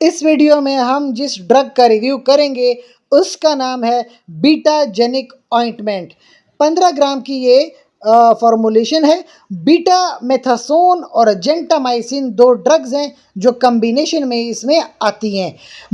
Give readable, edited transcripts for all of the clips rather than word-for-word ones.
اس video میں ہم جس ڈرگ کا ریویو کریں گے اس کا نام ہے بیٹاجینک آئنٹمنٹ۔ 15 گرام کی یہ فارمولیشن ہے۔ بیٹا میتھاسون اور جینٹامائسن دو ڈرگز ہیں جو کمبینیشن میں اس میں آتی ہیں۔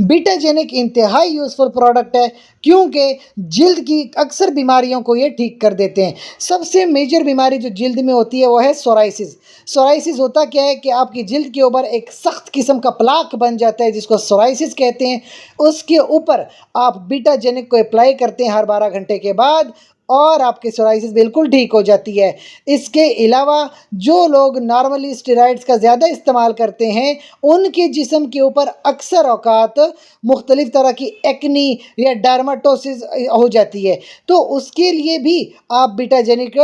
بیٹاجینک انتہائی یوزفل پروڈکٹ ہے کیونکہ جلد کی اکثر بیماریوں کو یہ ٹھیک کر دیتے ہیں۔ سب سے میجر بیماری جو جلد میں ہوتی ہے وہ ہے سورائسس۔ سورائسس ہوتا کیا ہے کہ آپ کی جلد کے اوپر ایک سخت قسم کا پلاک بن جاتا ہے جس کو سورائسس کہتے ہیں۔ اس کے اوپر آپ بیٹاجینک کو اپلائی کرتے ہیں ہر 12 گھنٹے کے بعد اور آپ کی سورائسس بالکل ٹھیک ہو جاتی ہے۔ اس کے علاوہ جو لوگ نارملی اسٹیرائڈز کا زیادہ استعمال کرتے ہیں ان کے جسم کے اوپر اکثر اوقات مختلف طرح کی ایکنی یا ڈرماٹوسس ہو جاتی ہے، تو اس کے لیے بھی آپ بیٹاجینک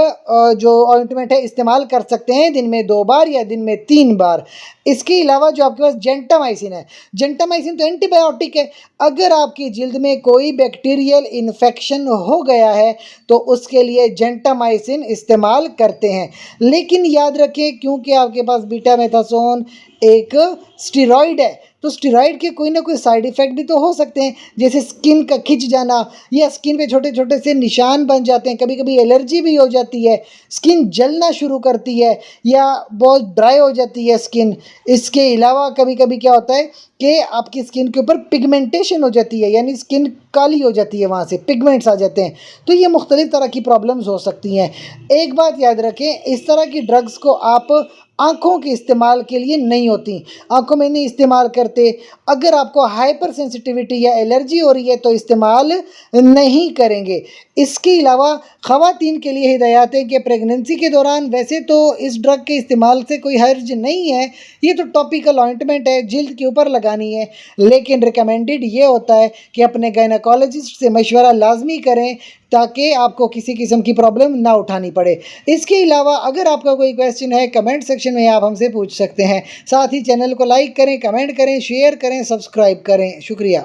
جو آئنٹمنٹ ہے استعمال کر سکتے ہیں دن میں 2 بار یا دن میں 3 بار۔ اس کے علاوہ جو آپ کے پاس جینٹامائسن ہے، جینٹامائسن تو اینٹی بائیوٹک ہے۔ اگر آپ کی جلد میں کوئی بیکٹیریل انفیکشن ہو گیا ہے تو اس کے لیے جینٹامائسن استعمال کرتے ہیں، لیکن یاد رکھیں کیونکہ آپ کے پاس بیٹا میتھاسون ایک اسٹیرائڈ ہے تو اسٹیرائڈ کے کوئی نہ کوئی سائیڈ ایفیکٹ بھی تو ہو سکتے ہیں، جیسے سکن کا کھچ جانا یا سکن پہ چھوٹے چھوٹے سے نشان بن جاتے ہیں، کبھی کبھی الرجی بھی ہو جاتی ہے، سکن جلنا شروع کرتی ہے یا بہت ڈرائی ہو جاتی ہے سکن۔ اس کے علاوہ کبھی کبھی کیا ہوتا ہے کہ آپ کی سکن کے اوپر پگمنٹیشن ہو جاتی ہے، یعنی سکن کالی ہو جاتی ہے، وہاں سے پگمنٹس آ جاتے ہیں، تو یہ مختلف طرح کی پرابلمز ہو سکتی ہیں۔ ایک بات یاد رکھیں، اس طرح کی ڈرگز کو آپ آنکھوں کے استعمال کے لیے نہیں ہوتی، آنکھوں میں نہیں استعمال کرتے۔ اگر آپ کو ہائپر سینسٹیویٹی یا الرجی ہو رہی ہے تو استعمال نہیں کریں گے۔ اس کے علاوہ خواتین کے لیے ہدایات ہیں کہ پریگننسی کے دوران ویسے تو اس ڈرگ کے استعمال سے کوئی حرج نہیں ہے، یہ تو ٹاپیکل آئنٹمنٹ ہے، جلد کے اوپر لگانی ہے، لیکن ریکمینڈڈ یہ ہوتا ہے کہ اپنے گائنیکالوجسٹ سے مشورہ لازمی کریں تاکہ آپ کو کسی قسم کی پرابلم نہ اٹھانی پڑے۔ اس کے علاوہ اگر آپ کا کوئی کویسچن ہے کمنٹ سیکشن میں آپ ہم سے پوچھ سکتے ہیں۔ ساتھ ہی چینل کو لائک کریں، کمنٹ کریں، شیئر کریں، سبسکرائب کریں۔ شکریہ۔